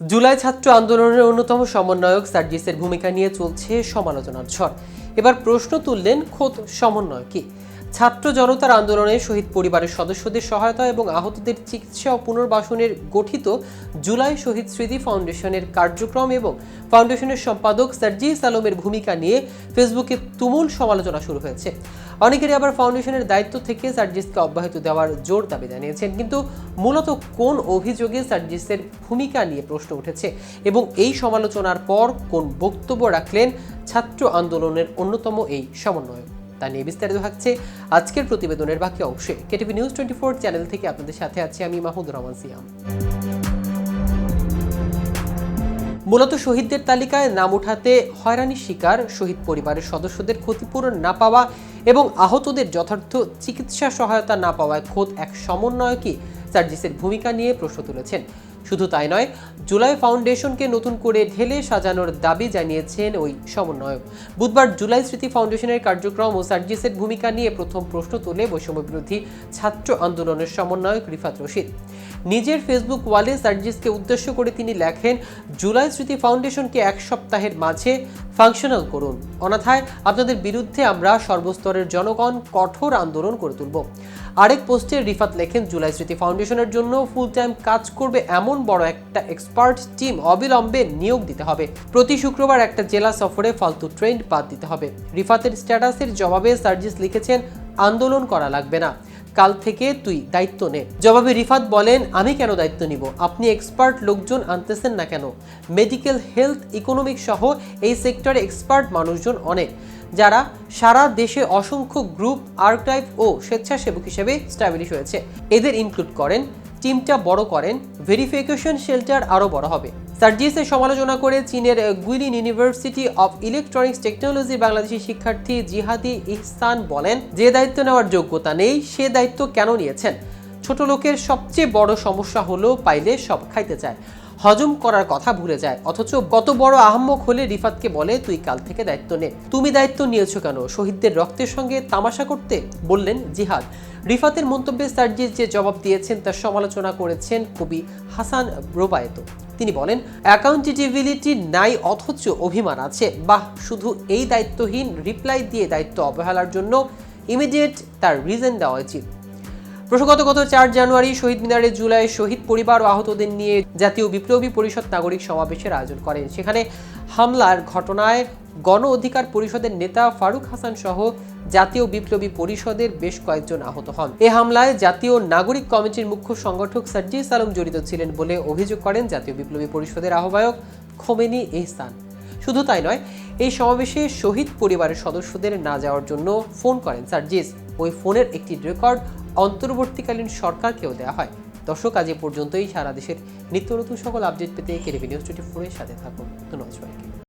জুলাই ছাত্র আন্দোলনের অন্যতম সমন্বয়ক সার্জিসের ভূমিকা নিয়ে চলছে সমালোচনার ঝড়। এবার প্রশ্ন তুললেন খোদ সমন্বয়কই। ছাত্র জনতার আন্দোলনে শহীদ পরিবারের সদস্যদের সহায়তা এবং আহতদের চিকিৎসা ও পুনর্বাসনের গঠিত জুলাই শহীদ স্মৃতি ফাউন্ডেশনের কার্যক্রম এবং ফাউন্ডেশনের সম্পাদক সার্জিস আলমের ভূমিকা নিয়ে ফেসবুকে তুমুল সমালোচনা শুরু হয়েছে। অনেকেরই আবার ফাউন্ডেশনের দায়িত্ব থেকে সার্জিসকে অব্যাহতি দেওয়ার জোর দাবি জানিয়েছেন। কিন্তু মূলত কোন অভিযোগে সার্জিসের ভূমিকা নিয়ে প্রশ্ন উঠেছে এবং এই সমালোচনার পর কোন বক্তব্য রাখলেন ছাত্র আন্দোলনের অন্যতম এই সমন্বয়ক, তা নিয়ে বিস্তারিত থাকছে আজকের প্রতিবেদনের বাকি অংশে। কেটিভি নিউজ 24 চ্যানেল থেকে আপনাদের সাথে আছি আমি মাহমুদুর রহমান সিয়াম। মূলত শহীদদের তালিকায় নাম উঠাতে হয়রানির শিকার শহীদ পরিবারের সদস্যদের ক্ষতিপূরণ না পাওয়া এবং আহতদের যথার্থ চিকিৎসা সহায়তা না পাওয়ায় খোদ এক সমন্বয়কই সার্জিসের ভূমিকা নিয়ে প্রশ্ন তুলেছেন। শুধু তাই নয়, জুলাই ফাউন্ডেশনকে নতুন করে ঢেলে সাজানোর দাবি জানিয়েছেন ওই সমন্বয়ক। বুধবার জুলাই স্মৃতি ফাউন্ডেশনের কার্যক্রম ও সার্জিসের ভূমিকা নিয়ে প্রথম প্রশ্ন তুলে বৈষম্য বিরোধী ছাত্র আন্দোলনের সমন্বয়ক রিফাত রশিদ। নিজের ফেসবুক ওয়ালে সার্জিসকে উদ্দেশ্য করে তিনি লেখেন, জুলাই স্মৃতি ফাউন্ডেশনকে এক সপ্তাহের মাঝে ফাংশনাল করুন, অন্যথায় আপনাদের বিরুদ্ধে আমরা সর্বস্তরের জনগণ কঠোর আন্দোলন করে তুলব। আরেক পোস্টে রিফাত লেখেন, জুলাই স্মৃতি ফাউন্ডেশনের জন্য ফুল টাইম কাজ করবে এমন বড় একটা এক্সপার্ট টিম অবিলম্বে নিয়োগ দিতে হবে। প্রতি শুক্রবার একটা জেলা সফরে ফালতু ট্রেন্ড বাদ দিতে হবে। রিফাতের স্ট্যাটাসের জবাবে সার্জিস লিখেছেন, আন্দোলন করা লাগবে না, কাল থেকে তুই দায়িত্ব নে। জবাবে রিফাত বলেন, আমি কেন দায়িত্ব নিব? আপনি এক্সপার্ট লোকজন আনতেছেন না কেন? মেডিকেল, হেলথ, ইকোনমিক সহ এই সেক্টরে এক্সপার্ট মানুষজন অনেক, যারা সারা দেশে অসংখ্য গ্রুপ, আর্কাইভ ও স্বেচ্ছাসেবক হিসেবে স্টাবলিশ হয়েছে। এদের ইনক্লুড করেন, টিমটা বড় করেন, ভেরিফিকেশন শেল্টার আরও বড় হবে। সার্জিসের সমালোচনা করে চীনের গুইলিন ইউনিভার্সিটি অফ ইলেকট্রনিক্স টেকনোলজির বাংলাদেশি শিক্ষার্থী জিহাদি ইহসান বলেন, যে দায়িত্ব নেওয়ার যোগ্যতা নেই সে দায়িত্ব কেন নিয়েছেন? ছোট লোকের সবচেয়ে বড় সমস্যা হলো পাইলে সব খাইতে চায়, হজম করার কথা ভুলে যায়। অথচ কত বড় আহাম্মক হলে রিফাতকে বলে, তুই কাল থেকে দায়িত্ব নে। তুমি দায়িত্ব নিয়েছো কেন? শহীদদের রক্তের সঙ্গে তামাশা করতে, বললেন জিহাদ। রিফাতের মন্তব্যে সার্জিস যে জবাব দিয়েছেন তার সমালোচনা করেছেন কবি হাসান রোবায়েত। তিনি বলেন, অ্যাকাউন্টেবিলিটি নাই অথচ অভিমান আছে। বাহ, শুধু এই দায়িত্বহীন রিপ্লাই দিয়ে দায়িত্ব অবহেলার জন্য ইমিডিয়েট তার রিজন দেওয়া উচিত। প্রসঙ্গত গত 4 জানুয়ারি শহীদ মিনারে জুলাই শহীদ পরিবার ও আহতদের নিয়ে জাতীয় বিপ্লবী পরিষদ নাগরিক সমাবেশের আয়োজন করেন। সেখানে হামলার ঘটনায় গণ অধিকার পরিষদের নেতা ফারুক হাসান সহ জাতীয় বিপ্লবী পরিষদের বেশ কয়েকজন আহত হন। এ হামলায় জাতীয় নাগরিক কমিটির মুখ্য সংগঠক সার্জিস আলম জড়িত ছিলেন বলে অভিযোগ করেন জাতীয় বিপ্লবী পরিষদের আহ্বায়ক খোমেনি এহসান। শুধু তাই নয়, এই সমাবেশে শহীদ পরিবারের সদস্যদের না যাওয়ার জন্য ফোন করেন সার্জিস। ওই ফোনের একটি রেকর্ড অন্তর্বর্তীকালীন সরকারকেও দেওয়া হয়। দর্শক, আজ এ পর্যন্তই। সারা দেশের নিত্য নতুন সকল আপডেট পেতে কেটিভি নিউজ 24 এর সাথে থাকুন। ধন্যবাদ সবাইকে।